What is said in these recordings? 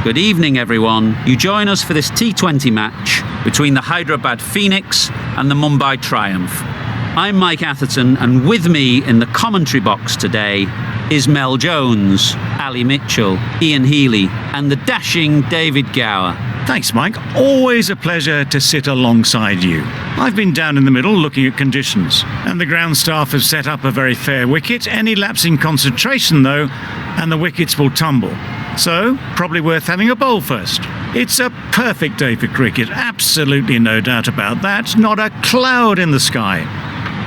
Good evening, everyone. You join us for this T20 match between the Hyderabad Phoenix and the Mumbai Triumph. I'm Mike Atherton, and with me in the commentary box today is Mel Jones, Ali Mitchell, Ian Healy, and the dashing David Gower. Thanks, Mike. Always a pleasure to sit alongside you. I've been down in the middle looking at conditions, and the ground staff have set up a very fair wicket. Any lapse in concentration, though, and the wickets will tumble. So, probably worth having a bowl first. It's a perfect day for cricket, absolutely no doubt about that. Not a cloud in the sky.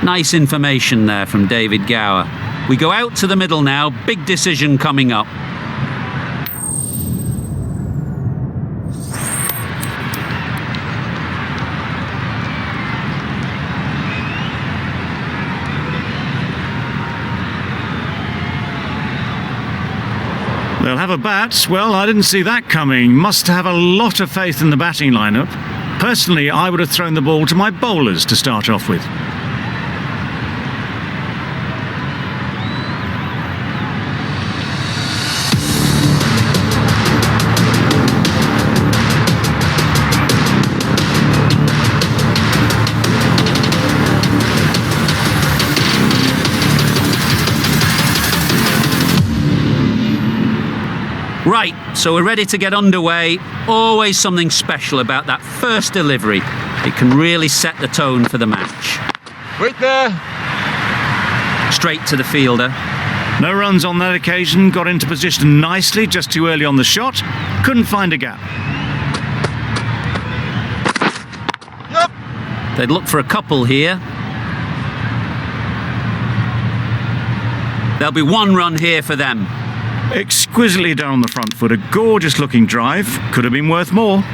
Nice information there from David Gower. We go out to the middle now, big decision coming up. They'll have a bat. Well, I didn't see that coming. Must have a lot of faith in the batting lineup. Personally, I would have thrown the ball to my bowlers to start off with. Right, so we're ready to get underway. Always something special about that first delivery. It can really set the tone for the match. Right there. Straight to the fielder. No runs on that occasion, got into position nicely, just too early on the shot. Couldn't find a gap. Yep. They'd look for a couple here. There'll be one run here for them. Exquisitely done on the front foot, a gorgeous looking drive, could have been worth more.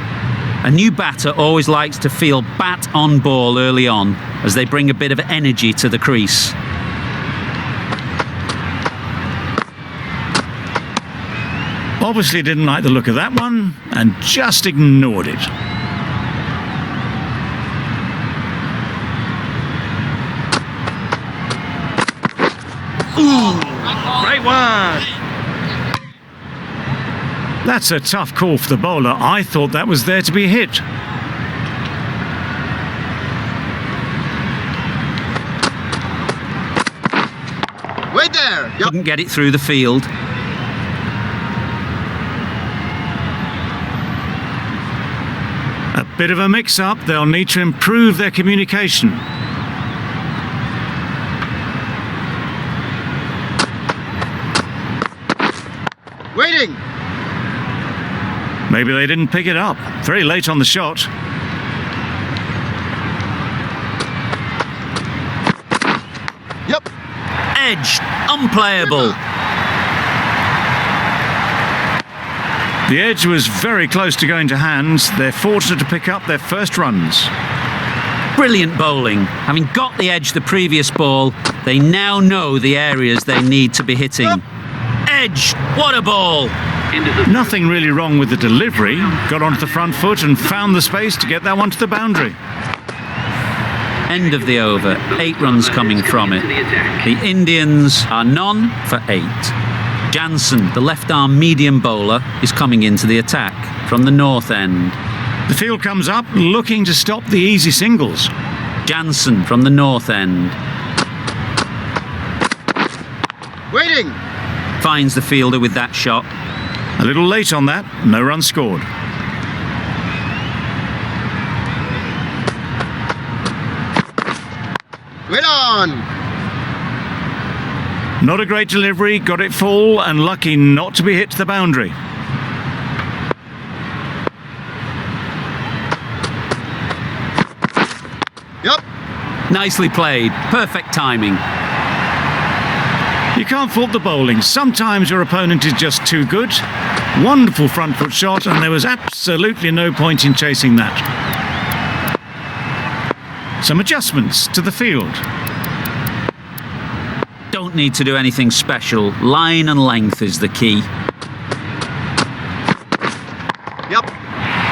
A new batter always likes to feel bat on ball early on, as they bring a bit of energy to the crease. Obviously didn't like the look of that one, and just ignored it. Ooh, great one. That's a tough call for the bowler. I thought that was there to be hit. Wait there. Yep. Couldn't get it through the field. A bit of a mix-up. They'll need to improve their communication. Waiting. Maybe they didn't pick it up. Very late on the shot. Yep. Edged, unplayable. The edge was very close to going to hands. They're fortunate to pick up their first runs. Brilliant bowling. Having got the edge the previous ball, they now know the areas they need to be hitting. Yep. Edge, what a ball. Nothing really wrong with the delivery. Got onto the front foot and found the space to get that one to the boundary. End of the over, 8 runs coming from it. The Indians are none for 8. Jansen, the left-arm medium bowler, is coming into the attack from the north end. The field comes up, looking to stop the easy singles. Jansen from the north end. Waiting. Finds the fielder with that shot. A little late on that, no run scored. Wait on. Not a great delivery, got it full and lucky not to be hit to the boundary. Yep. Nicely played, perfect timing. You can't fault the bowling. Sometimes your opponent is just too good. Wonderful front foot shot, and there was absolutely no point in chasing that. Some adjustments to the field. Don't need to do anything special. Line and length is the key. Yep.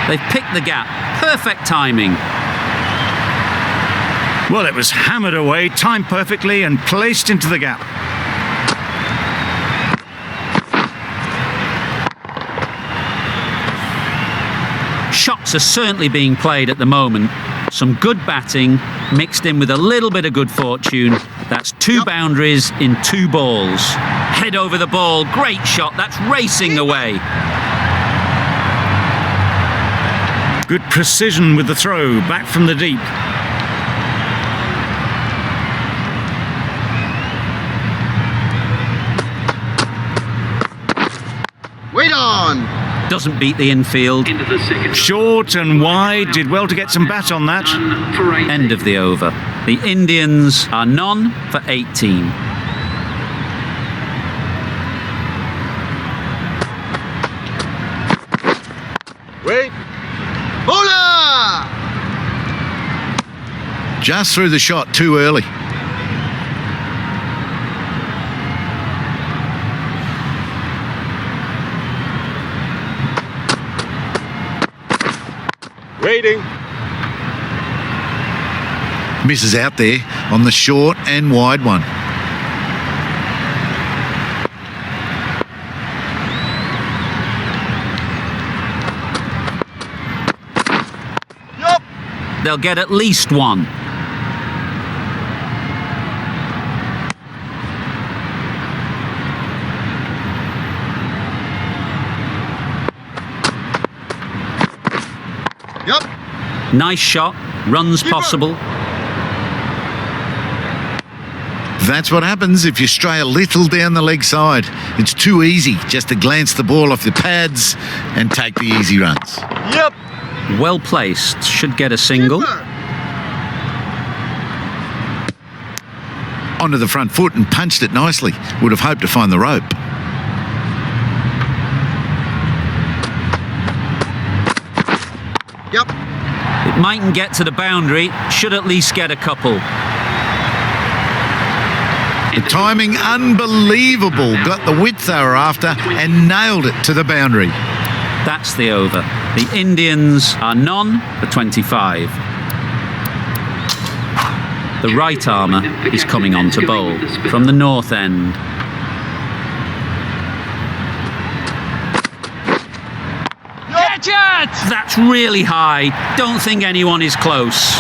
They've picked the gap. Perfect timing. Well, it was hammered away, timed perfectly and placed into the gap. are certainly being played at the moment. Some good batting mixed in with a little bit of good fortune. That's 2 boundaries in 2 balls. Head over the ball, great shot, that's racing away. Good precision with the throw, back from the deep. Wait on. Doesn't beat the infield. Short and wide, did well to get some bat on that. End of the over. The Indians are none for 18. Wait. Bowler! Just threw the shot too early. Waiting. Misses out there on the short and wide one. Yup. They'll get at least 1. Yup. Nice shot, runs possible. That's what happens if you stray a little down the leg side. It's too easy just to glance the ball off the pads and take the easy runs. Yep. Well placed, should get a single. Onto the front foot and punched it nicely. Would have hoped to find the rope. Yep. It mightn't get to the boundary, should at least get a couple. The timing unbelievable. Got the width they were after and nailed it to the boundary. That's the over. The Indians are none for 25. The right armour is coming on to bowl from the north end. Catch it! That's really high. Don't think anyone is close.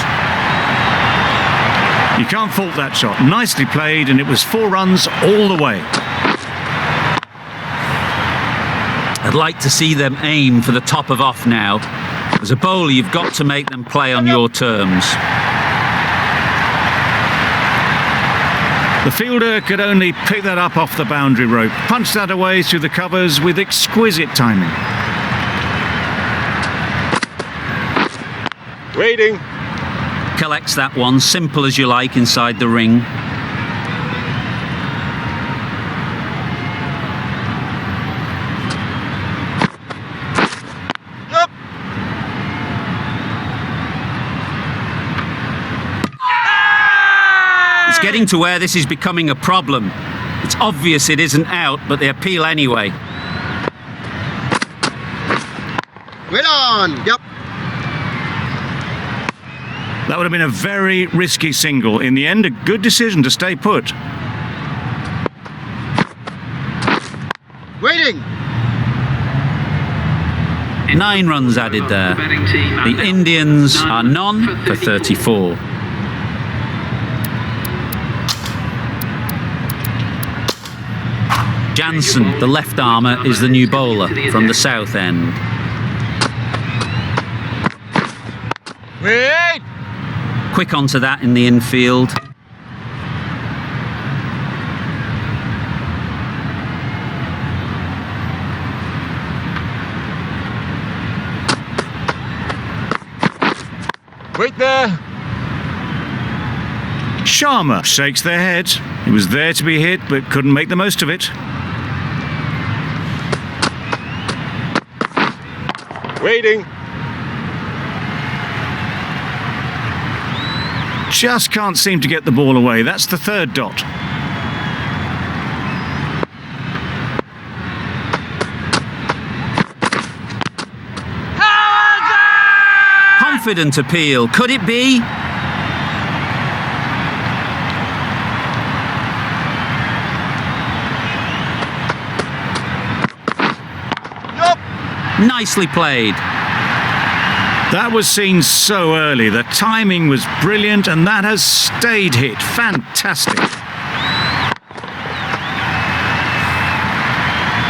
You can't fault that shot. Nicely played, and it was 4 runs all the way. I'd like to see them aim for the top of off now. As a bowler, you've got to make them play on your terms. The fielder could only pick that up off the boundary rope, punch that away through the covers with exquisite timing. Waiting. Collects that one, simple as you like, inside the ring. Yup. It's getting to where this is becoming a problem. It's obvious it isn't out, but they appeal anyway. Wait on. Yep. That would have been a very risky single. In the end, a good decision to stay put. Waiting. 9 runs added there. The Indians are none for 34. Jansen, the left armour, is the new bowler from the south end. Wait. Quick onto that in the infield. Wait there. Sharma shakes their head. He was there to be hit, but couldn't make the most of it. Waiting. Just can't seem to get the ball away. That's the 3rd dot. Confident appeal. Could it be? Nicely played. That was seen so early. The timing was brilliant and that has stayed hit. Fantastic.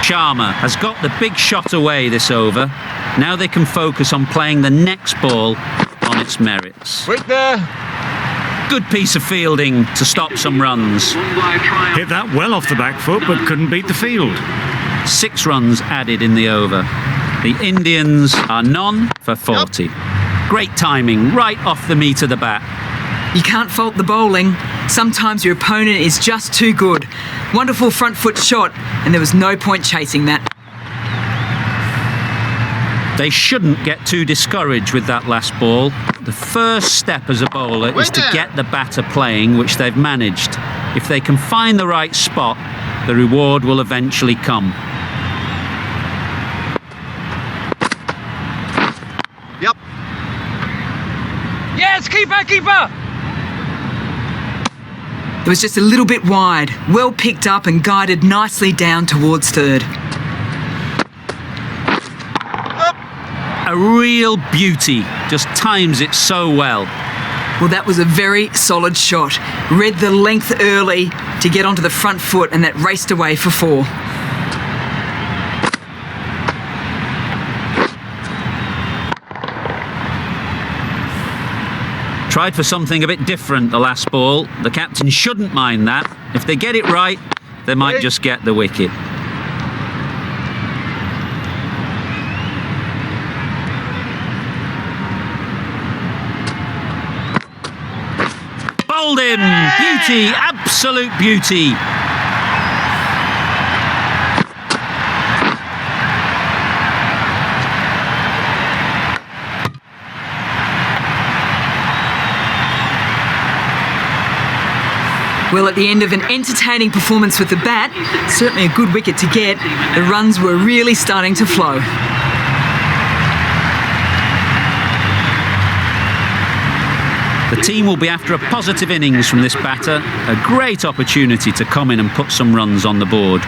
Sharma has got the big shot away this over. Now they can focus on playing the next ball on its merits. Wait there. Good piece of fielding to stop some runs. Hit that well off the back foot but couldn't beat the field. 6 runs added in the over. The Indians are none for 40. Great timing, right off the meat of the bat. You can't fault the bowling. Sometimes your opponent is just too good. Wonderful front foot shot, and there was no point chasing that. They shouldn't get too discouraged with that last ball. The first step as a bowler is to get the batter playing, which they've managed. If they can find the right spot, the reward will eventually come. Yep. Yes, keeper, keeper! It was just a little bit wide, well picked up and guided nicely down towards third. A real beauty, just times it so well. Well, that was a very solid shot. Read the length early to get onto the front foot, and that raced away for 4. Tried for something a bit different the last ball. The captain shouldn't mind that. If they get it right, they might just get the wicket. Bowled him! Beauty, absolute beauty. Well, at the end of an entertaining performance with the bat, certainly a good wicket to get, the runs were really starting to flow. The team will be after a positive innings from this batter, a great opportunity to come in and put some runs on the board.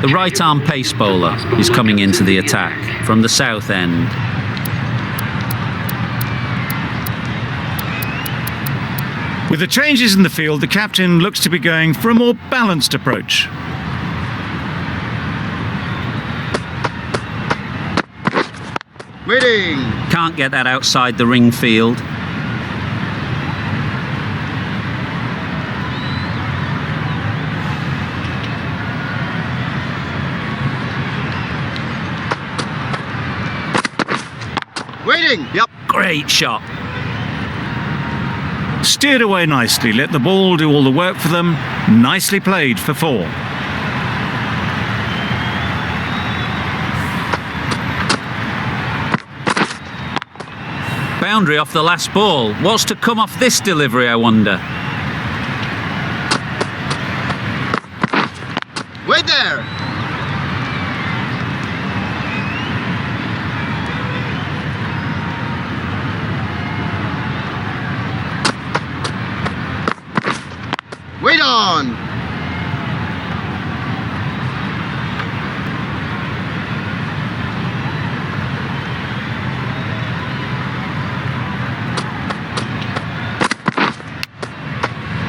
The right-arm pace bowler is coming into the attack from the south end. With the changes in the field, the captain looks to be going for a more balanced approach. Waiting. Can't get that outside the ring field. Waiting. Yep. Great shot. Steered away nicely, let the ball do all the work for them. Nicely played for 4. Boundary off the last ball. What's to come off this delivery, I wonder? Wait there. Wait on.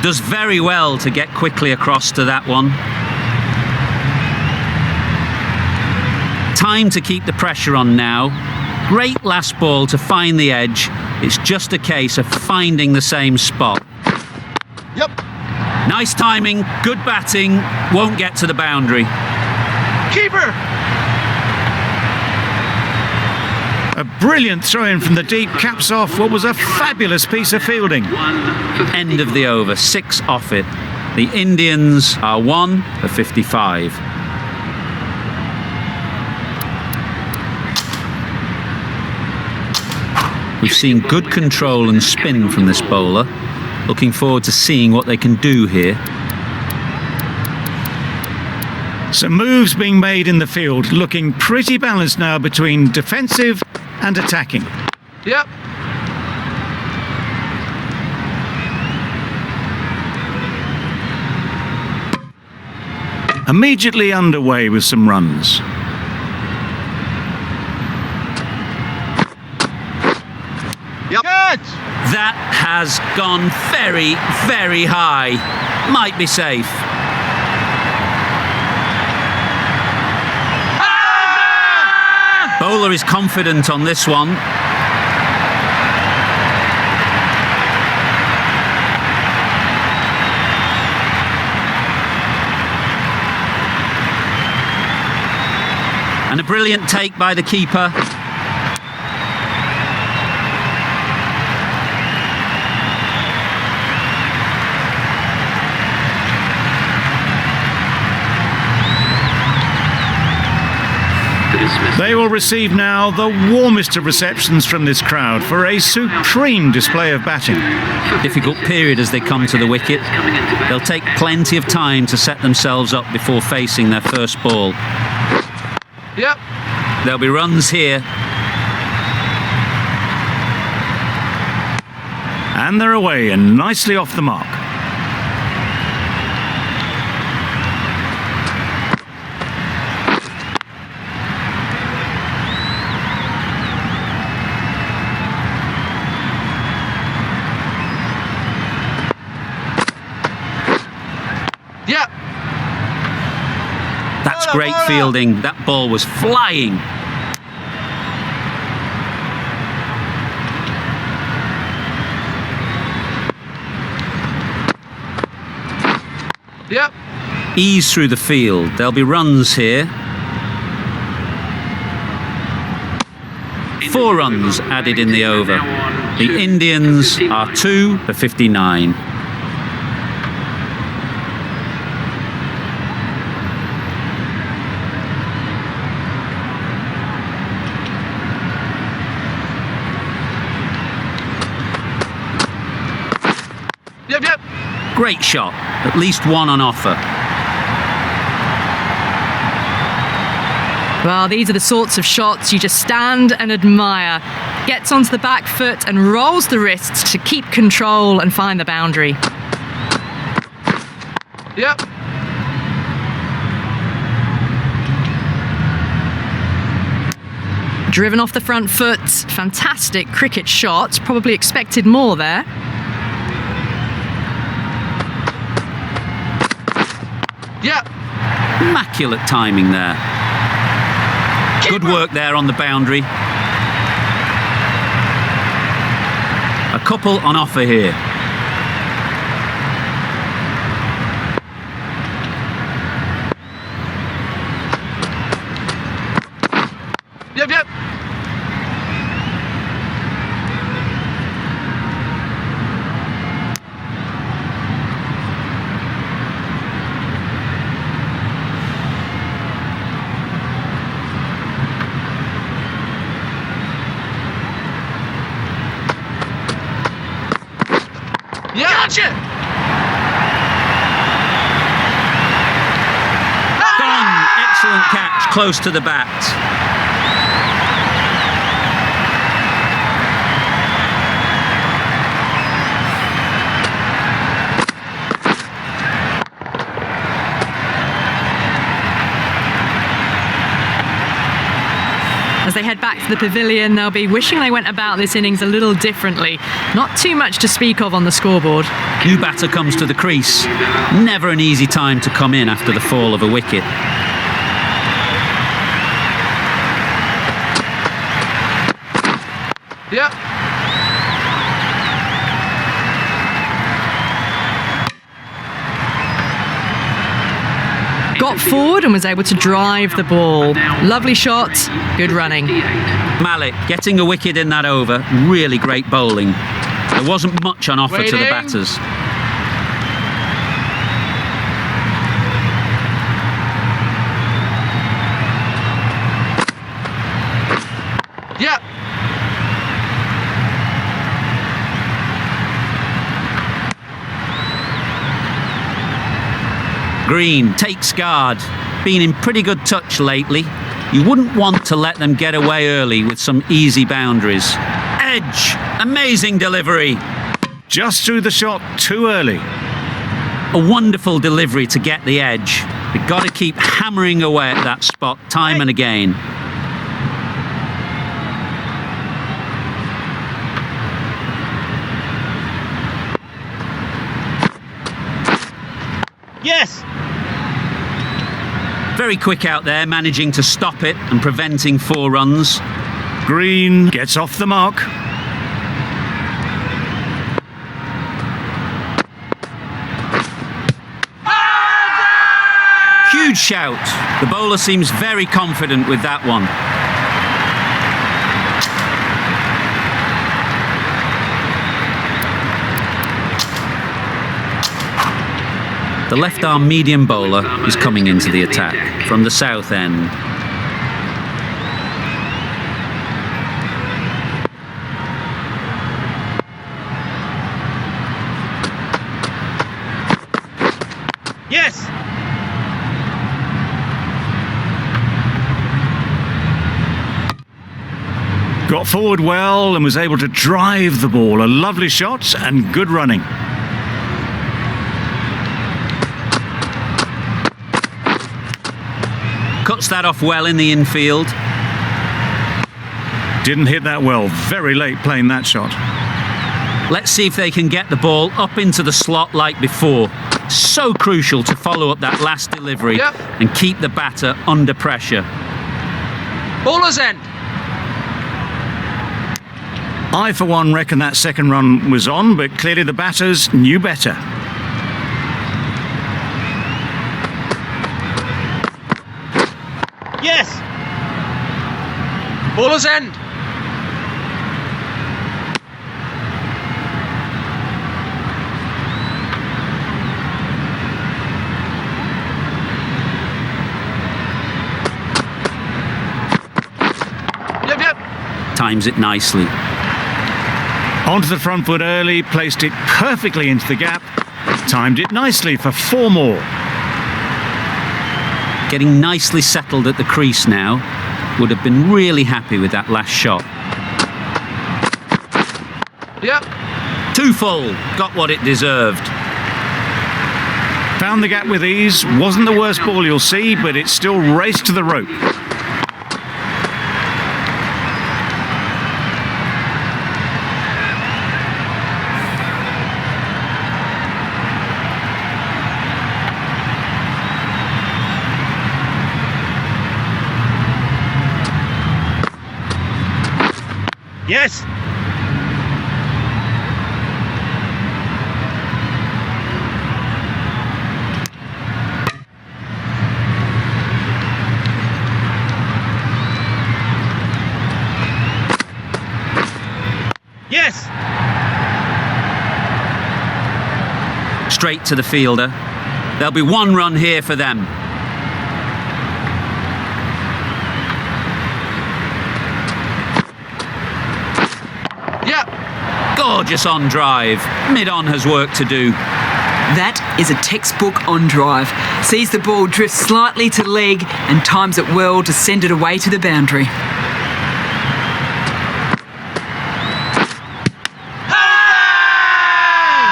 Does very well to get quickly across to that one. Time to keep the pressure on now. Great last ball to find the edge. It's just a case of finding the same spot. Yep. Nice timing, good batting, won't get to the boundary. Keeper. A brilliant throw-in from the deep caps off what was a fabulous piece of fielding. End of the over, 6 off it. The Indians are 1 for 55. We've seen good control and spin from this bowler. Looking forward to seeing what they can do here. Some moves being made in the field, looking pretty balanced now between defensive and attacking. Yep. Immediately underway with some runs. Yep. Catch! That has gone very, very high. Might be safe. Bowler is confident on this one. And a brilliant take by the keeper. They will receive now the warmest of receptions from this crowd for a supreme display of batting. Difficult period as they come to the wicket. They'll take plenty of time to set themselves up before facing their first ball. Yep. There'll be runs here. And they're away and nicely off the mark. Yep. That's great fielding. That ball was flying. Yep. Ease through the field. There'll be runs here. 4 runs added in the over. The Indians are 2 for 59. Yep, yep. Great shot. At least one on offer. Well, these are the sorts of shots you just stand and admire. Gets onto the back foot and rolls the wrists to keep control and find the boundary. Yep. Driven off the front foot. Fantastic cricket shot. Probably expected more there. Yep. Immaculate timing there. Good work there on the boundary. A couple on offer here. Yep, yep. Gotcha! Gone. Excellent catch, close to the bat. As they head back to the pavilion, they'll be wishing they went about this innings a little differently. Not too much to speak of on the scoreboard. New batter comes to the crease. Never an easy time to come in after the fall of a wicket. Yep. Got forward and was able to drive the ball. Lovely shot, good running. Malik getting a wicket in that over. Really great bowling. There wasn't much on offer to the Waiting. batters. Yep. Green takes guard. Been in pretty good touch lately. You wouldn't want to let them get away early with some easy boundaries. Edge. Amazing delivery. Just threw the shot too early. A wonderful delivery to get the edge. You've got to keep hammering away at that spot time and again. Yes! Very quick out there, managing to stop it and preventing 4 runs. Green gets off the mark. Huge shout. The bowler seems very confident with that one. The left-arm medium bowler is coming into the attack from the south end. Yes! Got forward well and was able to drive the ball. A lovely shot and good running. Cuts that off well in the infield. Didn't hit that well. Very late playing that shot. Let's see if they can get the ball up into the slot like before. So crucial to follow up that last delivery and keep the batter under pressure. Bowler's end. I, for one, reckon that second run was on, but clearly the batters knew better. Yes! Bowler's end. Yep. Times it nicely. Onto the front foot early, placed it perfectly into the gap, timed it nicely for 4 more. Getting nicely settled at the crease now. Would have been really happy with that last shot. Yep. 2 full. Got what it deserved. Found the gap with ease. Wasn't the worst ball you'll see, but it still raced to the rope. Yes! Yes! Straight to the fielder. There'll be 1 run here for them. Gorgeous on drive. Mid-on has work to do. That is a textbook on drive. Sees the ball drift slightly to leg and times it well to send it away to the boundary.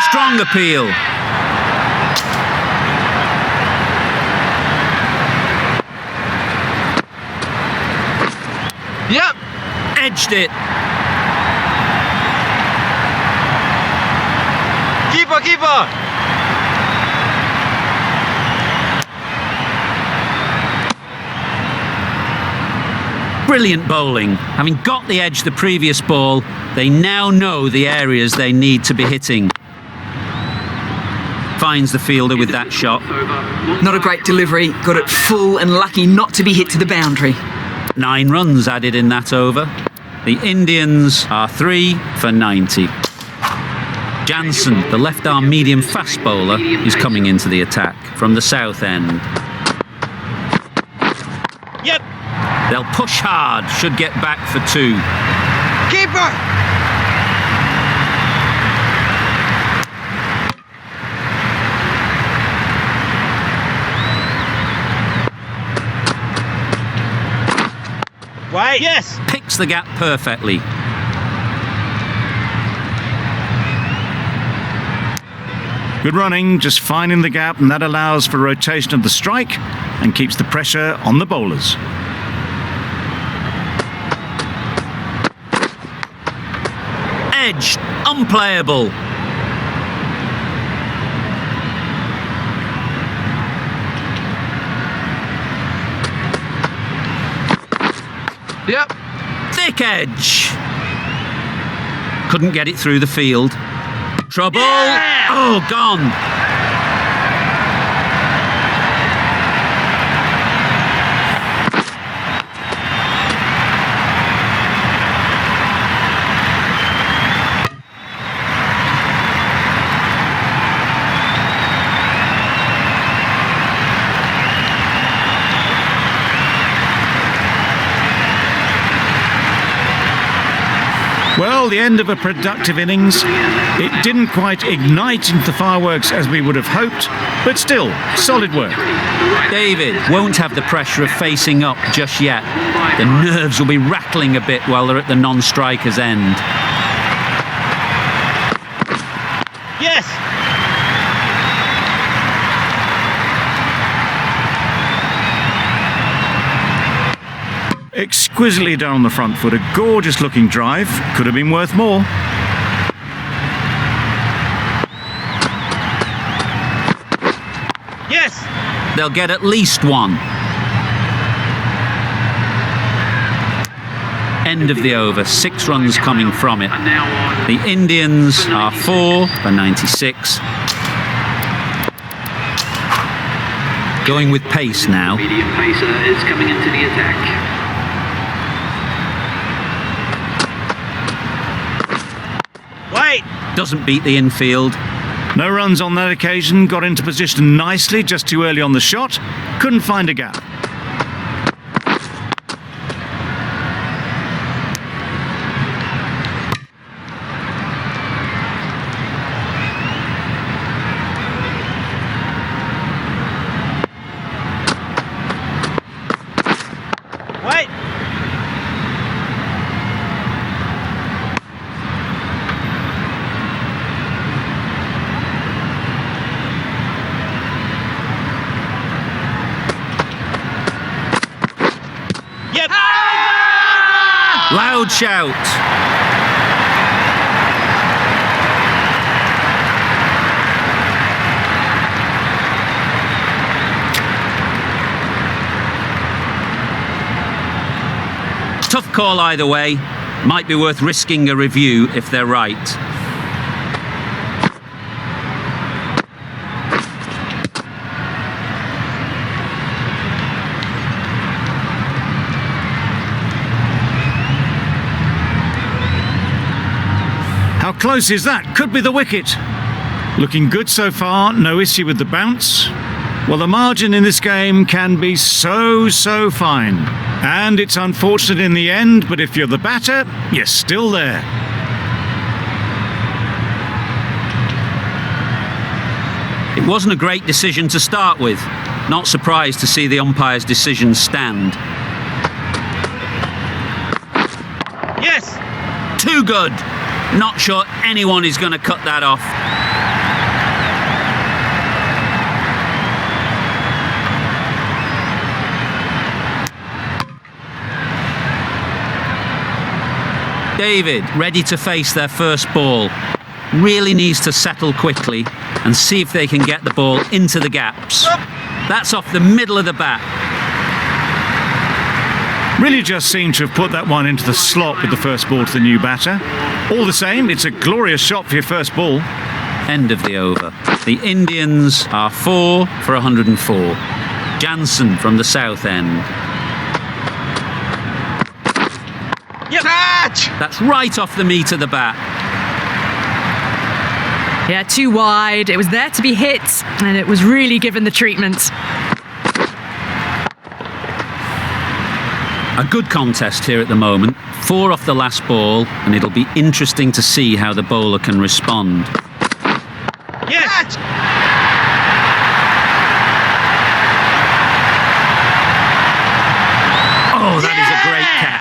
Strong appeal. Yep. Edged it. Keeper. Brilliant bowling. Having got the edge the previous ball, they now know the areas they need to be hitting. Finds the fielder with that shot. Not a great delivery. Got it full and lucky not to be hit to the boundary. 9 runs added in that over. The Indians are 3 for 90. Jansen, the left-arm medium fast bowler, is coming into the attack from the south end. Yep. They'll push hard, should get back for 2. Keeper. Wait. Yes. Picks the gap perfectly. Good running, just finding the gap, and that allows for rotation of the strike and keeps the pressure on the bowlers. Edged, unplayable. Yep. Thick edge. Couldn't get it through the field. Trouble. Yeah! Oh, gone. Well, the end of a productive innings. It didn't quite ignite into the fireworks as we would have hoped, but still, solid work. David won't have the pressure of facing up just yet. The nerves will be rattling a bit while they're at the non-striker's end. Yes. Exquisitely done on the front foot, a gorgeous looking drive, could have been worth more. Yes. They'll get at least one. End of the over, 6 runs coming from it. The Indians are 4 for 96. Going with pace now. Medium pacer is coming into the attack. Wait. Doesn't beat the infield. No runs on that occasion, got into position nicely, just too early on the shot, couldn't find a gap. Wait. Yep. Loud shout. Tough call either way. Might be worth risking a review if they're right. How close is that? Could be the wicket. Looking good so far, no issue with the bounce. Well, the margin in this game can be so fine. And it's unfortunate in the end, but if you're the batter, you're still there. It wasn't a great decision to start with. Not surprised to see the umpire's decision stand. Yes. Too good. Not sure anyone is going to cut that off. David, ready to face their first ball. Really needs to settle quickly and see if they can get the ball into the gaps. That's off the middle of the bat. Really just seemed to have put that one into the slot with the first ball to the new batter. All the same, it's a glorious shot for your first ball. End of the over. The Indians are 4 for 104. Jansen from the south end. Yep. Catch. That's right off the meat of the bat. Yeah, too wide. It was there to be hit, and it was really given the treatment. A good contest here at the moment. 4 off the last ball, and it'll be interesting to see how the bowler can respond. Yes. Oh, that is a great catch.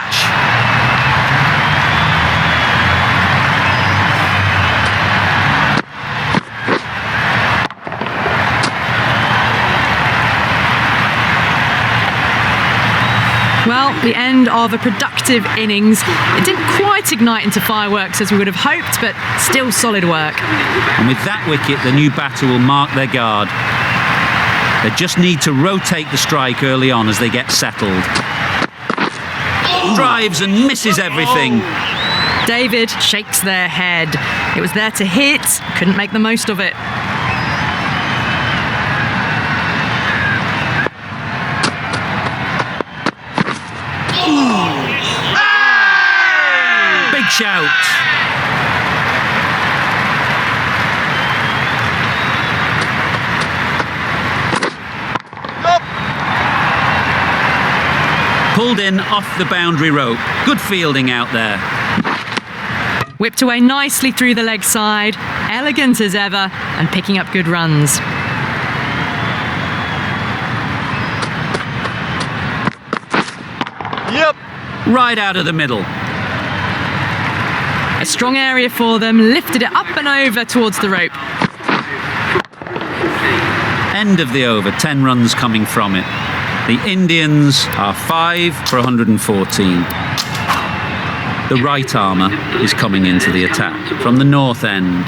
Well, the end of a productive innings. It didn't quite ignite into fireworks as we would have hoped, but still solid work. And with that wicket, the new batter will mark their guard. They just need to rotate the strike early on as they get settled. drives and misses everything. David shakes their head. It was there to hit, couldn't make the most of it. Big shout. Pulled in off the boundary rope. Good fielding out there. Whipped away nicely through the leg side, elegant as ever, and picking up good runs. Yep. Right out of the middle. A strong area for them, lifted it up and over towards the rope. End of the over, 10 runs coming from it. The Indians are 5 for 114. The right armour is coming into the attack from the north end.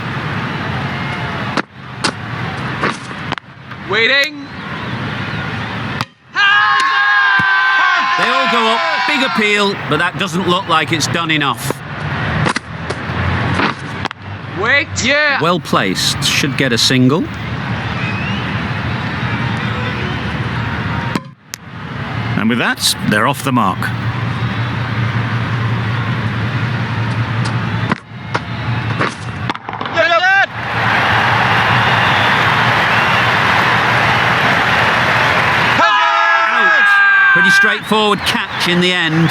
Waiting. They all go up, big appeal, but that doesn't look like it's done enough. Wait. Yeah. Well placed, should get a single. And with that, they're off the mark. Pretty straightforward catch in the end.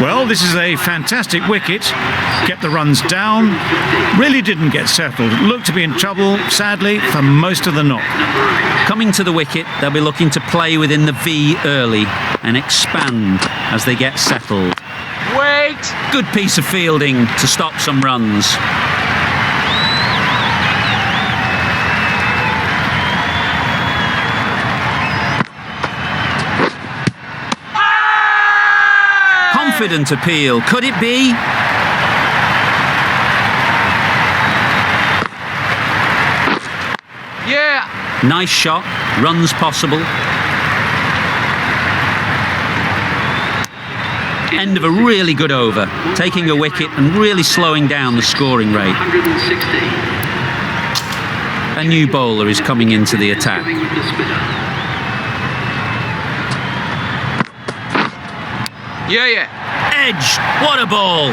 Well, this is a fantastic wicket. Kept the runs down. Really didn't get settled. Looked to be in trouble, sadly, for most of the knock. Coming to the wicket, they'll be looking to play within the V early and expand as they get settled. Wait. Good piece of fielding to stop some runs. Confident appeal, could it be? Yeah. Nice shot, runs possible. End of a really good over, taking a wicket and really slowing down the scoring rate. 160. A new bowler is coming into the attack. Yeah, yeah. Edge, what a ball!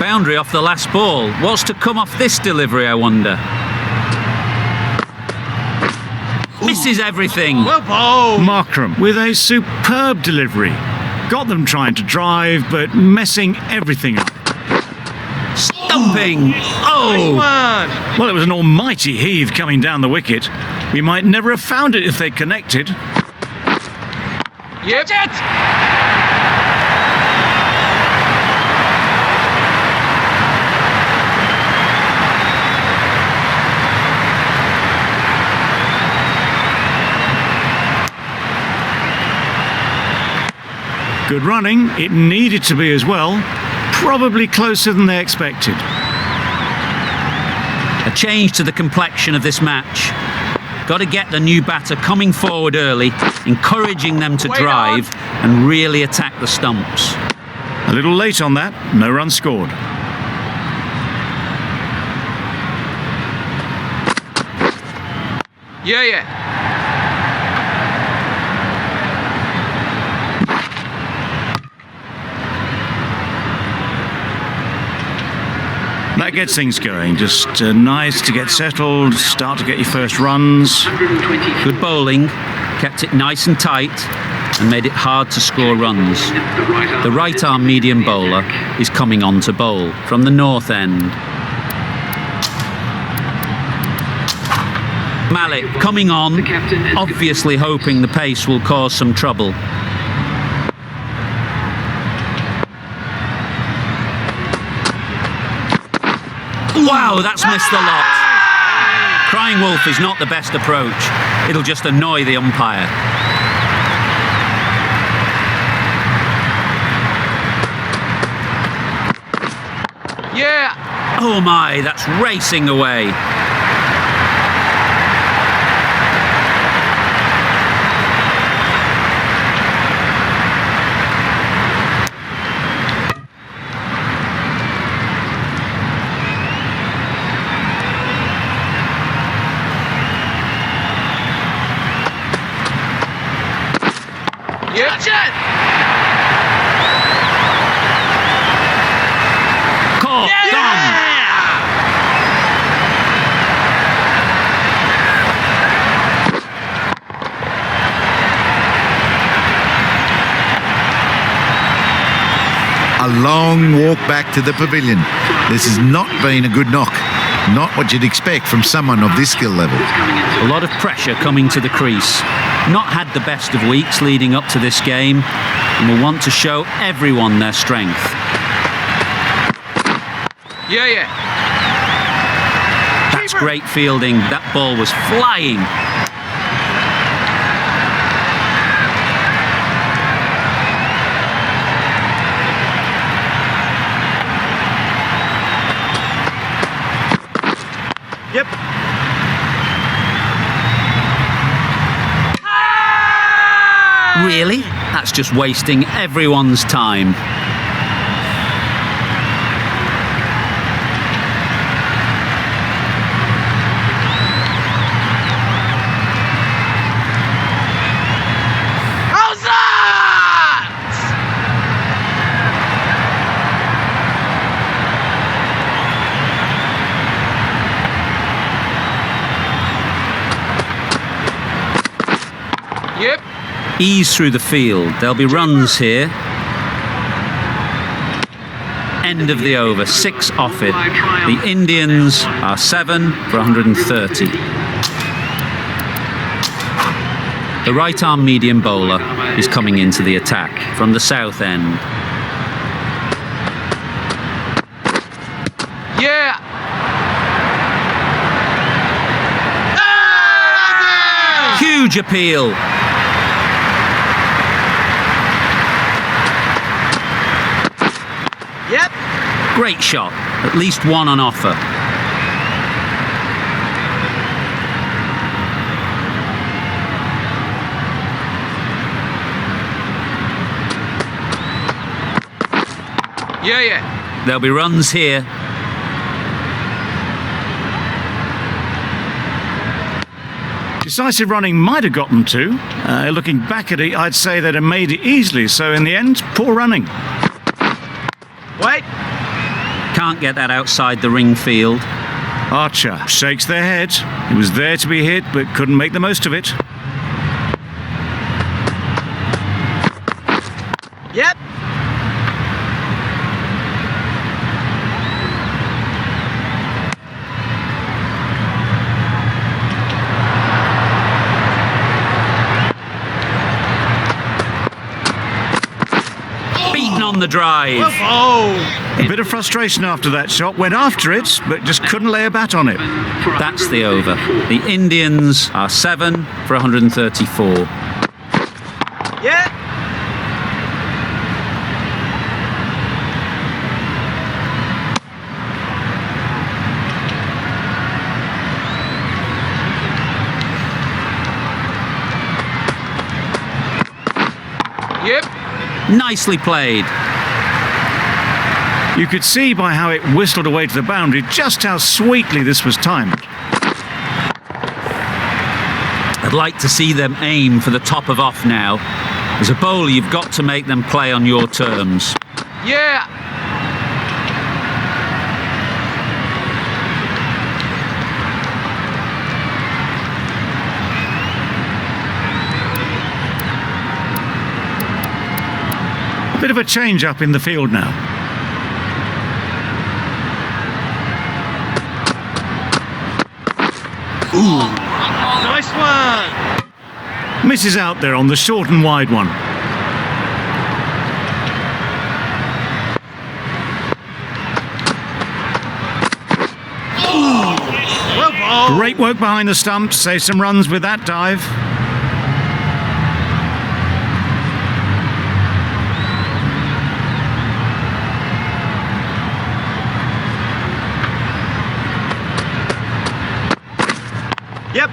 Boundary off the last ball. What's to come off this delivery, I wonder? Misses everything. Well bowled. Markram with a superb delivery. Got them trying to drive, but messing everything up. Stumping. Oh! One. Well, it was an almighty heave coming down the wicket. We might never have found it if they'd connected. Yep. It. Good running. It needed to be as well. Probably closer than they expected. A change to the complexion of this match. Got to get the new batter coming forward early, encouraging them to drive and really attack the stumps. A little late on that. No run scored. Yeah, yeah. That gets things going. Just nice to get settled, start to get your first runs. Good bowling, kept it nice and tight and made it hard to score runs. The right arm medium bowler is coming on to bowl from the north end. Malik coming on, obviously hoping the pace will cause some trouble. Wow, that's missed a lot. Flying wolf is not the best approach. It'll just annoy the umpire. Yeah. Oh my, that's racing away. Catch it! Caught, gone. A long walk back to the pavilion. This has not been a good knock. Not what you'd expect from someone of this skill level. A lot of pressure coming to the crease. Not had the best of weeks leading up to this game and will want to show everyone their strength. Yeah, yeah. That's great fielding. That ball was flying. Yep. Really? That's just wasting everyone's time. How's that? Yep. Ease through the field. There'll be runs here. End of the over, 6 off it. The Indians are 7 for 130. The right arm medium bowler is coming into the attack from the south end. Yeah. Huge appeal. Yep. Great shot. At least one on offer. Yeah, yeah. There'll be runs here. Decisive running might have gotten to. Looking back at it, I'd say they'd have made it easily. So in the end, poor running. Wait. Can't get that outside the ring field. Archer shakes their head. He was there to be hit, but couldn't make the most of it. Yep. Beaten on the drive. Oh. A bit of frustration after that shot. Went after it, but just couldn't lay a bat on it. That's the over. The Indians are 7 for 134. Yeah. Yep. Nicely played. You could see by how it whistled away to the boundary just how sweetly this was timed. I'd like to see them aim for the top of off now. As a bowler, you've got to make them play on your terms. Yeah. Bit of a change up in the field now. Nice one. Misses out there on the short and wide one. Well bowled. Great work behind the stumps. Save some runs with that dive. Yep.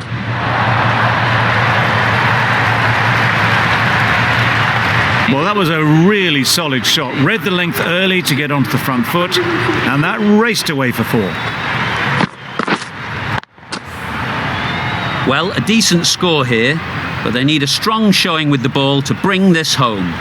Well, that was a really solid shot. Read the length early to get onto the front foot, and that raced away for 4. Well, a decent score here, but they need a strong showing with the ball to bring this home.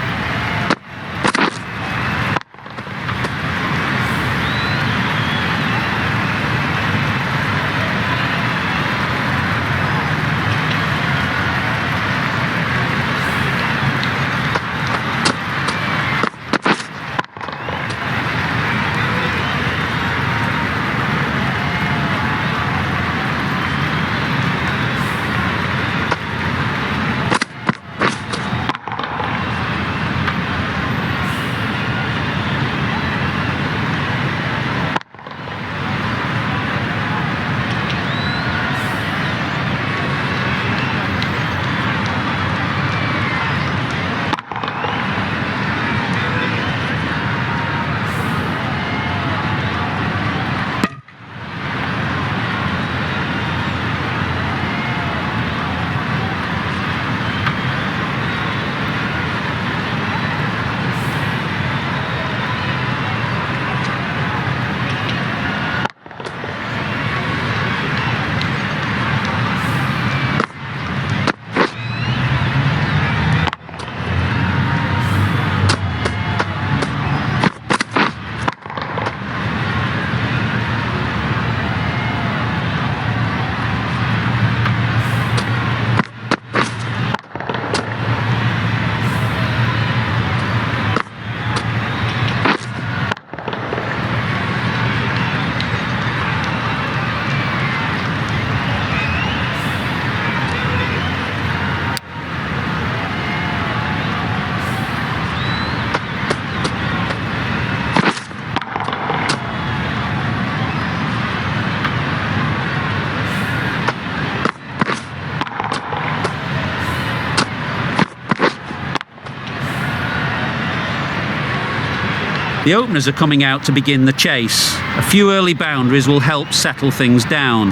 The openers are coming out to begin the chase. A few early boundaries will help settle things down.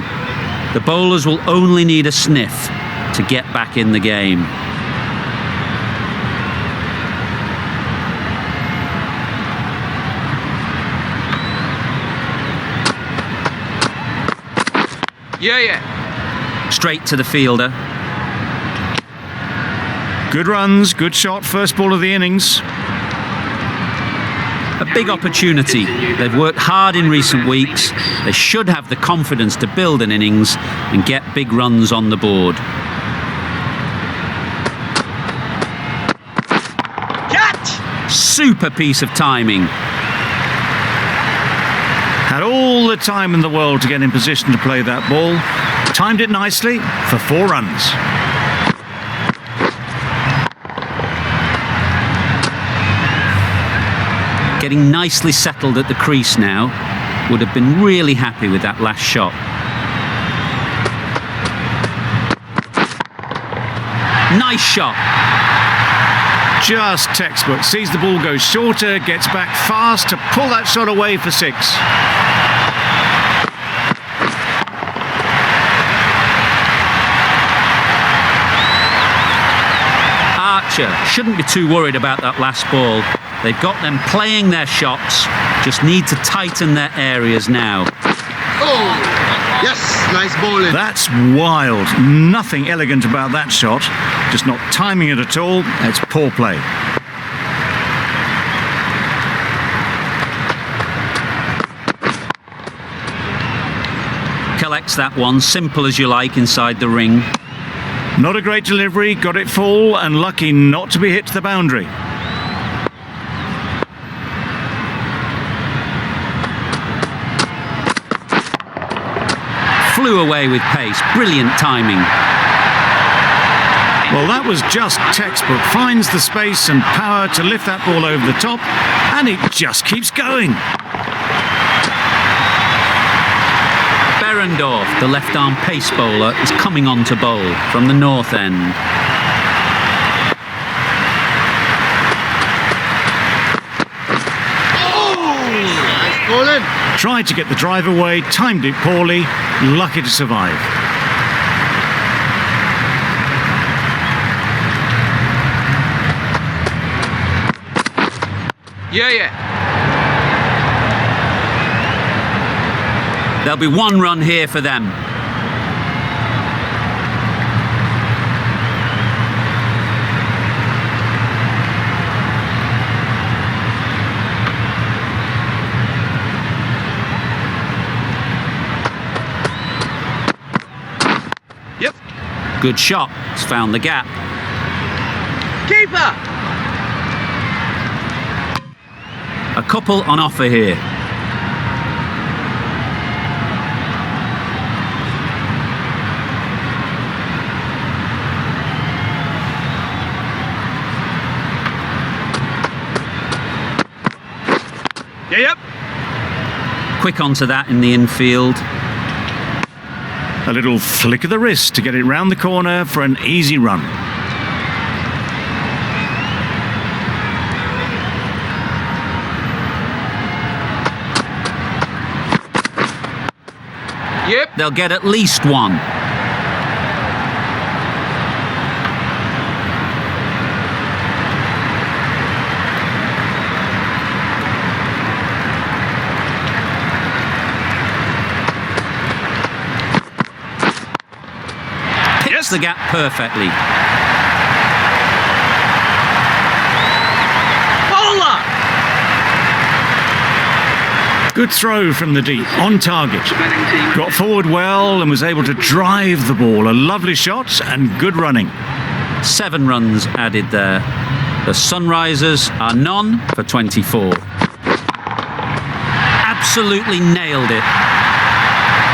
The bowlers will only need a sniff to get back in the game. Yeah. Straight to the fielder. Good runs, good shot, first ball of the innings. A big opportunity. They've worked hard in recent weeks. They should have the confidence to build an innings and get big runs on the board. Catch! Super piece of timing. Had all the time in the world to get in position to play that ball. Timed it nicely for 4 runs. Getting nicely settled at the crease now. Would have been really happy with that last shot. Nice shot. Just textbook. Sees the ball go shorter, gets back fast to pull that shot away for 6. Archer shouldn't be too worried about that last ball. They've got them playing their shots, just need to tighten their areas now. Oh, yes, nice bowling. That's wild. Nothing elegant about that shot. Just not timing it at all. It's poor play. Collects that one, simple as you like, inside the ring. Not a great delivery, got it full and lucky not to be hit to the boundary. Flew away with pace, brilliant timing. Well, that was just textbook. Finds the space and power to lift that ball over the top, and it just keeps going. Arendorf, the left-arm pace bowler, is coming on to bowl from the north end. Nice bowling. Tried to get the drive away, timed it poorly, lucky to survive. Yeah. There'll be 1 run here for them. Yep. Good shot. It's found the gap. Keeper. A couple on offer here. Yep. Quick onto that in the infield. A little flick of the wrist to get it round the corner for an easy run. Yep. They'll get at least 1. Picks the gap perfectly. Bowler. Good throw from the deep, on target. Got forward well and was able to drive the ball. A lovely shot and good running. 7 runs added there. The Sunrisers are none for 24. Absolutely nailed it.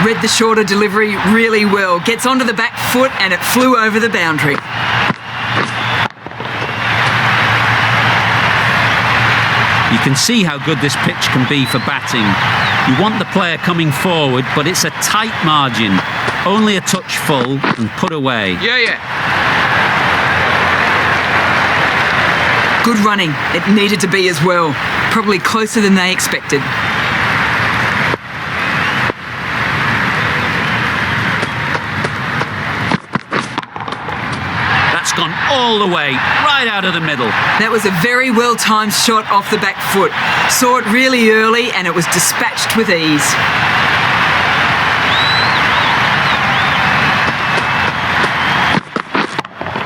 Read the shorter delivery really well. Gets onto the back foot and it flew over the boundary. You can see how good this pitch can be for batting. You want the player coming forward, but it's a tight margin. Only a touch full and put away. Yeah. Good running. It needed to be as well. Probably closer than they expected. That's gone all the way, right out of the middle. That was a very well-timed shot off the back foot. Saw it really early and it was dispatched with ease.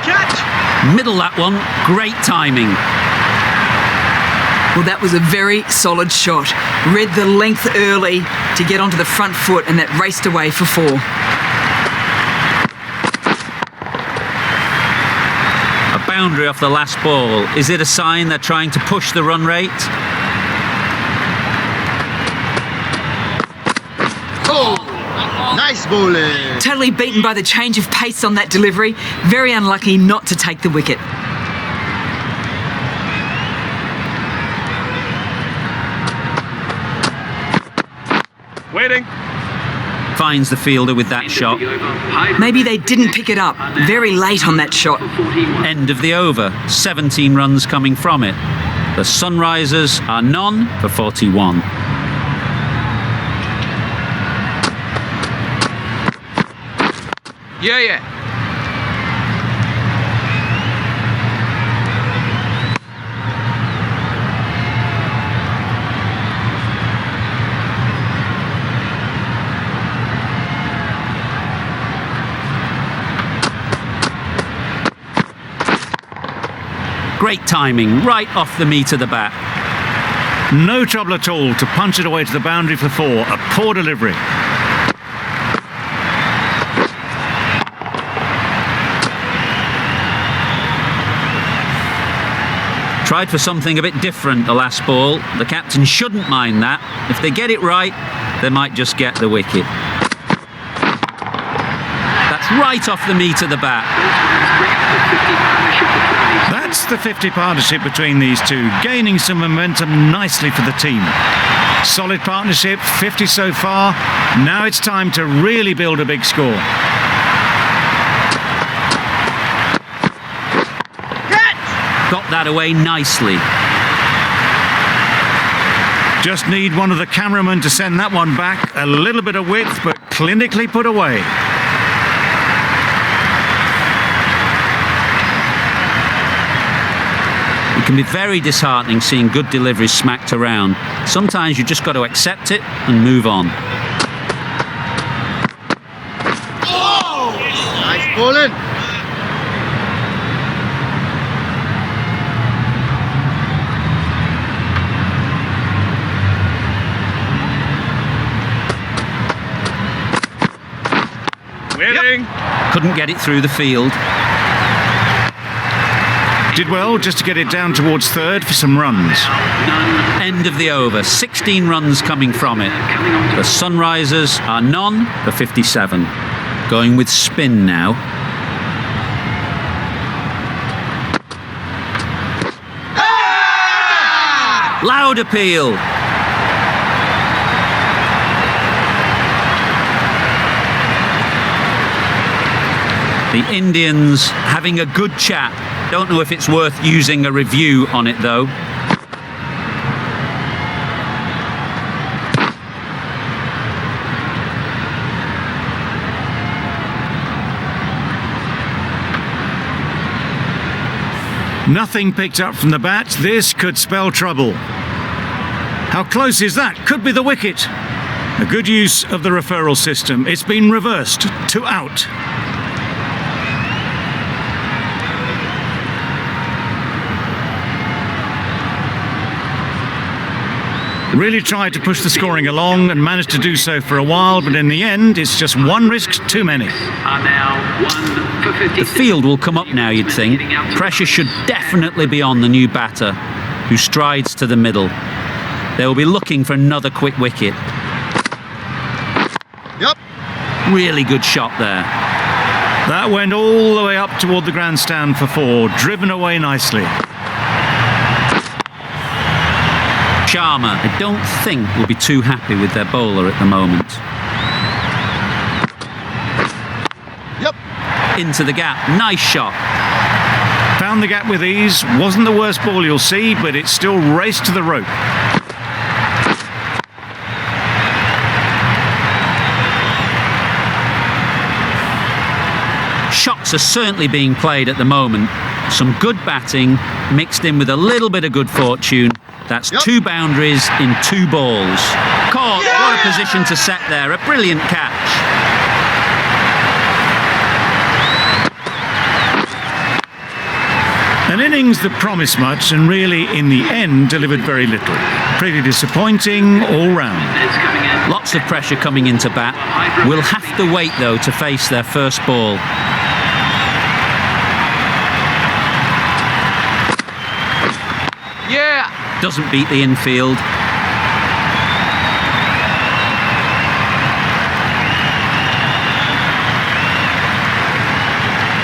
Catch. Middle that one, great timing. Well, that was a very solid shot. Read the length early to get onto the front foot and that raced away for 4. Boundary off the last ball. Is it a sign they're trying to push the run rate? Oh, nice bowling. Totally beaten by the change of pace on that delivery. Very unlucky not to take the wicket. Waiting. Finds the fielder with that shot. Maybe they didn't pick it up. Very late on that shot. End of the over. 17 runs coming from it. The Sunrisers are none for 41. Yeah. Great timing, right off the meat of the bat. No trouble at all to punch it away to the boundary for 4. A poor delivery. Tried for something a bit different the last ball. The captain shouldn't mind that. If they get it right, they might just get the wicket. That's right off the meat of the bat. That's the 50 partnership between these two, gaining some momentum nicely for the team. Solid partnership, 50 so far. Now it's time to really build a big score. Got that away nicely. Just need one of the cameramen to send that one back. A little bit of width, but clinically put away. It can be very disheartening seeing good deliveries smacked around. Sometimes you just got to accept it and move on. Nice bowling. Winning. Couldn't get it through the field. Did well just to get it down towards third for some runs. End of the over, 16 runs coming from it. The Sunrisers are none for 57. Going with spin now. Loud appeal. The Indians having a good chat. Don't know if it's worth using a review on it though. Nothing picked up from the bat. This could spell trouble. How close is that? Could be the wicket. A good use of the referral system. It's been reversed to out. Really tried to push the scoring along and managed to do so for a while, but in the end, it's just one risk too many. The field will come up now, you'd think. Pressure should definitely be on the new batter, who strides to the middle. They will be looking for another quick wicket. Yep. Really good shot there. That went all the way up toward the grandstand for 4, driven away nicely. Sharma, I don't think, will be too happy with their bowler at the moment. Yep. Into the gap, nice shot. Found the gap with ease. Wasn't the worst ball you'll see, but it still raced to the rope. Shots are certainly being played at the moment. Some good batting mixed in with a little bit of good fortune. That's 2 boundaries in 2 balls. Caught, what a position to set there. A brilliant catch. An innings that promised much and really, in the end, delivered very little. Pretty disappointing all round. Lots of pressure coming into bat. We'll have to wait, though, to face their first ball. Yeah. Doesn't beat the infield.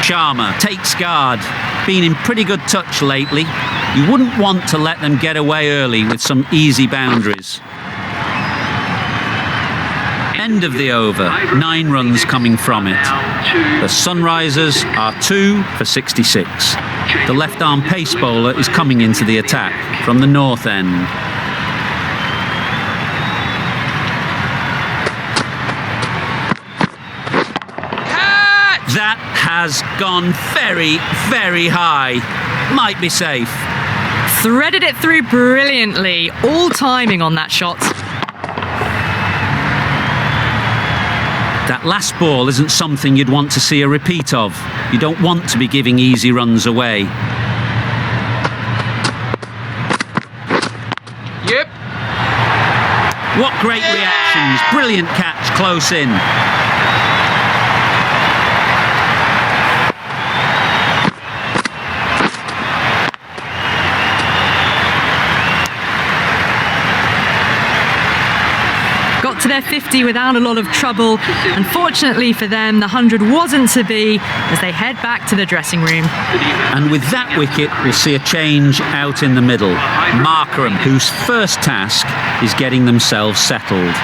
Sharma takes guard. Been in pretty good touch lately. You wouldn't want to let them get away early with some easy boundaries. End of the over, 9 runs coming from it. The Sunrisers are 2 for 66. The left-arm pace bowler is coming into the attack from the north end. That has gone very, very high. Might be safe. Threaded it through brilliantly. All timing on that shot. That last ball isn't something you'd want to see a repeat of. You don't want to be giving easy runs away. Yep. What great reactions. Brilliant catch close in. to their 50 without a lot of trouble. Unfortunately for them, the 100 wasn't to be as they head back to the dressing room. And with that wicket, we'll see a change out in the middle. Markram, whose first task is getting themselves settled.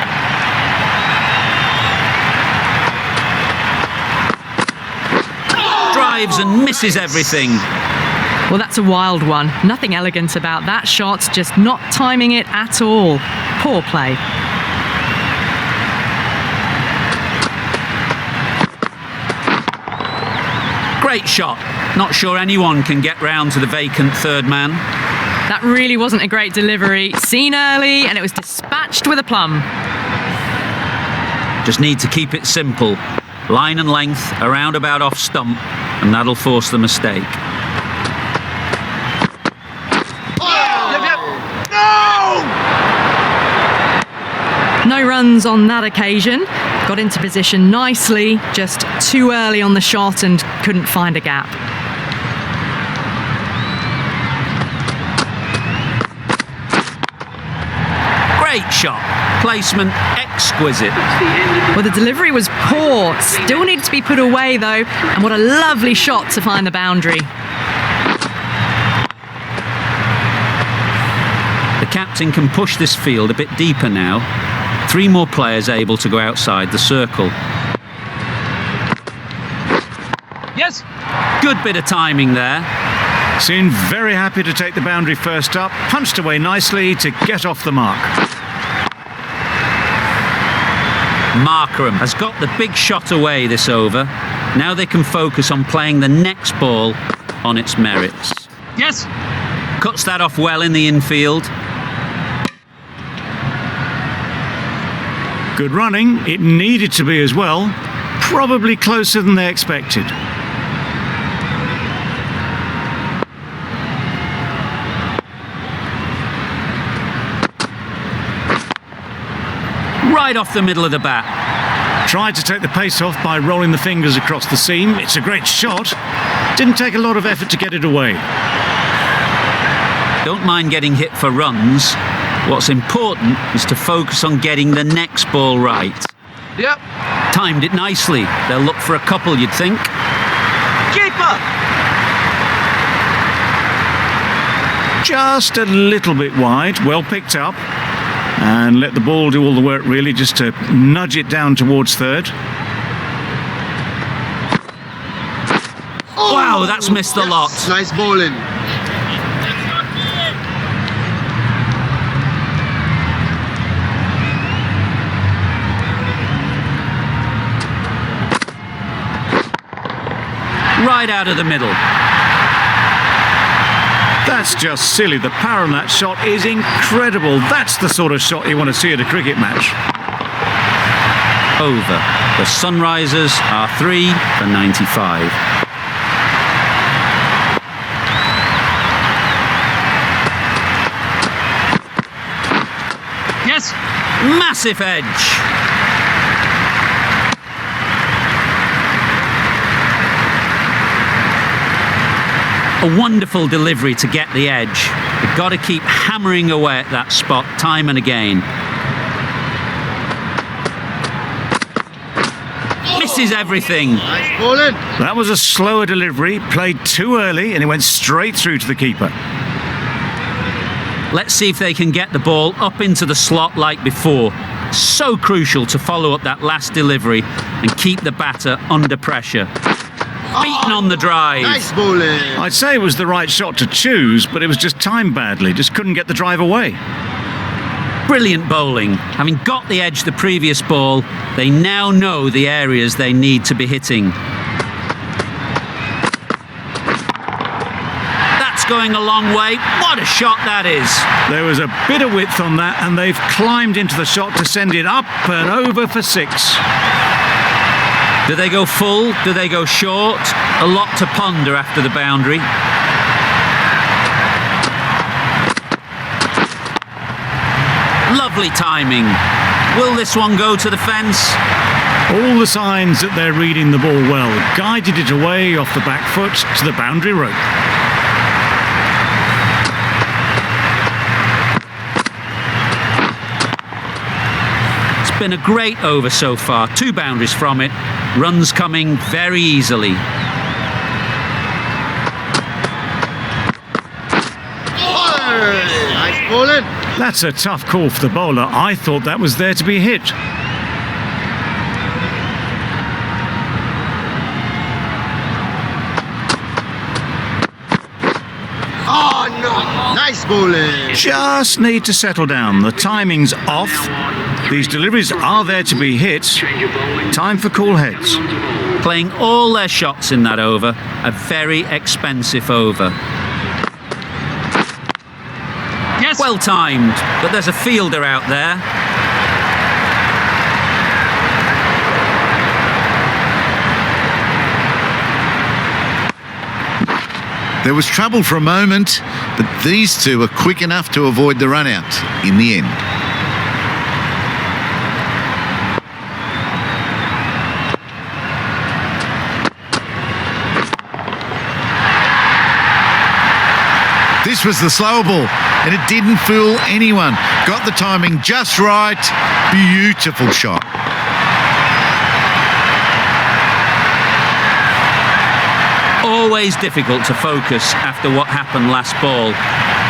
Drives and misses everything. Well, that's a wild one. Nothing elegant about that shot, just not timing it at all. Poor play. Great shot. Not sure anyone can get round to the vacant third man. That really wasn't a great delivery. Seen early, and it was dispatched with a plum. Just need to keep it simple. Line and length, around about off stump, and that'll force the mistake. No runs on that occasion. Got into position nicely, just too early on the shot and couldn't find a gap. Great shot. Placement exquisite. Well, the delivery was poor. Still needed to be put away though, and what a lovely shot to find the boundary. The captain can push this field a bit deeper now. 3 more players able to go outside the circle. Yes. Good bit of timing there. Seemed very happy to take the boundary first up, punched away nicely to get off the mark. Markram has got the big shot away this over. Now they can focus on playing the next ball on its merits. Yes. Cuts that off well in the infield. Good running, it needed to be as well. Probably closer than they expected. Right off the middle of the bat. Tried to take the pace off by rolling the fingers across the seam. It's a great shot. Didn't take a lot of effort to get it away. Don't mind getting hit for runs. What's important is to focus on getting the next ball right. Yep. Timed it nicely. They'll look for a couple, you'd think. Keeper. Just a little bit wide, well picked up. And let the ball do all the work really, just to nudge it down towards third. Wow, that's missed a lot. Nice bowling. Right out of the middle. That's just silly. The power on that shot is incredible. That's the sort of shot you want to see at a cricket match. Over. The Sunrisers are 3 for 95. Yes. Massive edge. A wonderful delivery to get the edge. You've got to keep hammering away at that spot time and again. Misses everything. Nice bowling. That was a slower delivery, played too early, and it went straight through to the keeper. Let's see if they can get the ball up into the slot like before. So crucial to follow up that last delivery and keep the batter under pressure. Beaten on the drive. Nice bowling. I'd say it was the right shot to choose, but it was just timed badly. Just couldn't get the drive away. Brilliant bowling. Having got the edge the previous ball, they now know the areas they need to be hitting. That's going a long way. What a shot that is. There was a bit of width on that, and they've climbed into the shot to send it up and over for 6. Do they go full? Do they go short? A lot to ponder after the boundary. Lovely timing. Will this one go to the fence? All the signs that they're reading the ball well. Guided it away off the back foot to the boundary rope. Been a great over so far, 2 boundaries from it, runs coming very easily. Nice bowling. That's a tough call for the bowler. I thought that was there to be hit. Oh no. Nice bowling. Just need to settle down. The timing's off. These deliveries are there to be hit. Time for cool heads. Playing all their shots in that over, a very expensive over. Yes. Well timed, but there's a fielder out there. There was trouble for a moment, but these two were quick enough to avoid the run out in the end. This was the slower ball, and it didn't fool anyone. Got the timing just right. Beautiful shot. Always difficult to focus after what happened last ball,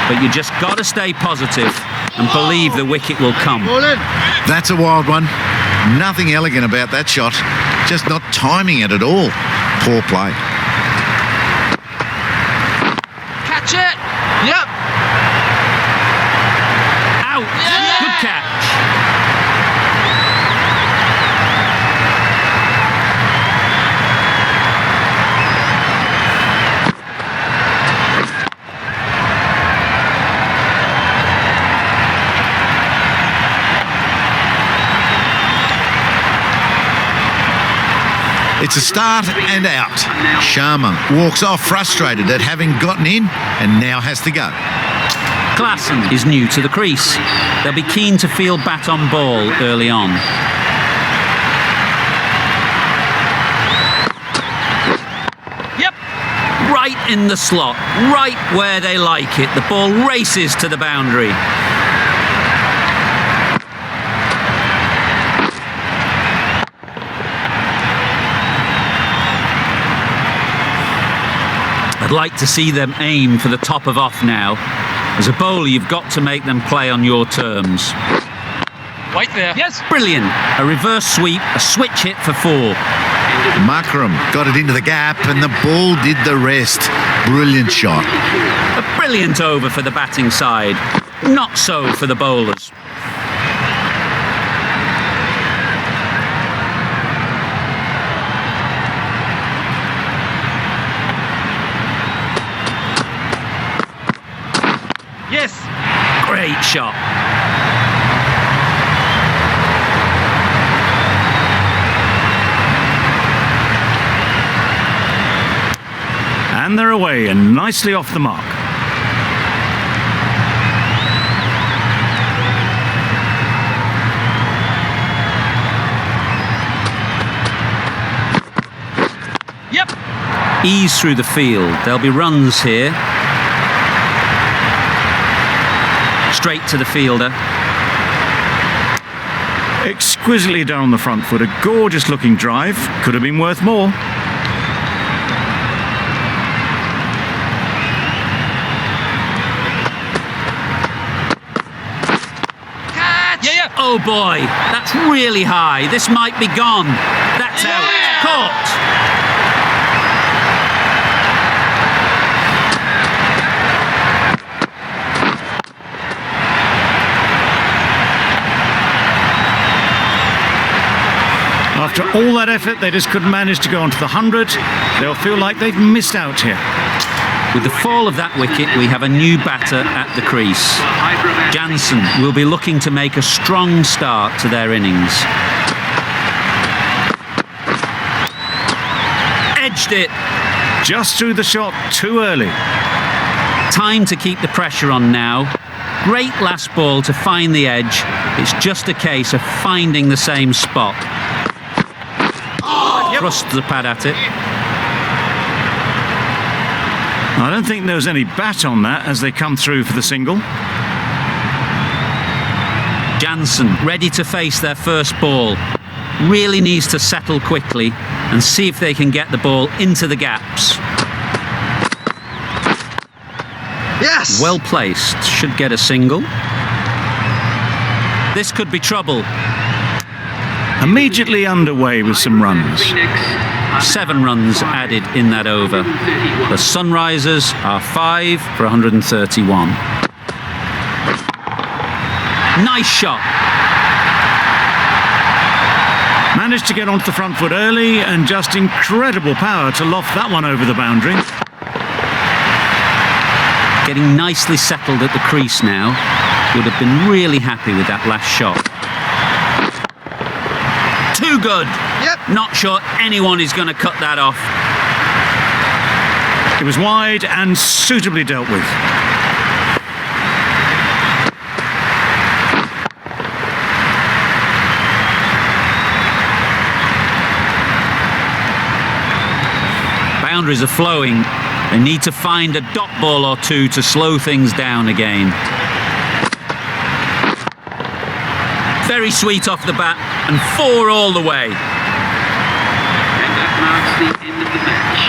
but you just got to stay positive and believe the wicket will come. Bowling. That's a wild one. Nothing elegant about that shot. Just not timing it at all. Poor play. Catch it. Yep. Out! Yeah. Good catch. It's a start and out. Sharma walks off frustrated at having gotten in and now has to go. Klassen is new to the crease. They'll be keen to feel bat on ball early on. Yep. Right in the slot, right where they like it. The ball races to the boundary. I'd like to see them aim for the top of off now. As a bowler, you've got to make them play on your terms. Wait there. Yes. Brilliant. A reverse sweep, a switch hit for 4. Makram got it into the gap and the ball did the rest. Brilliant shot. A brilliant over for the batting side. Not so for the bowlers. Yes. Great shot. And they're away and nicely off the mark. Yep. Ease through the field. There'll be runs here. Straight to the fielder. Exquisitely done on the front foot. A gorgeous looking drive. Could have been worth more. Catch. Yeah. Oh boy, that's really high. This might be gone. That's out. Caught. After all that effort, they just couldn't manage to go onto the 100. They'll feel like they've missed out here. With the fall of that wicket, we have a new batter at the crease. Jansen will be looking to make a strong start to their innings. Edged it. Just threw the shot too early. Time to keep the pressure on now. Great last ball to find the edge. It's just a case of finding the same spot. Thrust the pad at it. I don't think there was any bat on that as they come through for the single. Jansen ready to face their first ball. Really needs to settle quickly and see if they can get the ball into the gaps. Yes! Well placed, should get a single. This could be trouble. Immediately underway with some runs. 7 runs added in that over. The Sunrisers are 5 for 131. Nice shot. Managed to get onto the front foot early and just incredible power to loft that one over the boundary. Getting nicely settled at the crease now. Would have been really happy with that last shot. Too good. Yep. Not sure anyone is going to cut that off. It was wide and suitably dealt with. Boundaries are flowing. They need to find a dot ball or two to slow things down again. Very sweet off the bat and 4 all the way. And that marks the end of the match.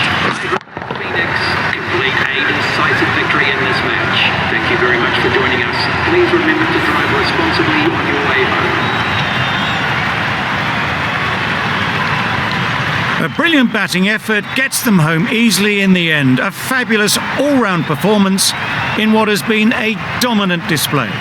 Phoenix complete a decisive victory in this match. Thank you very much for joining us. Please remember to drive responsibly on your way home. A brilliant batting effort gets them home easily in the end. A fabulous all-round performance in what has been a dominant display.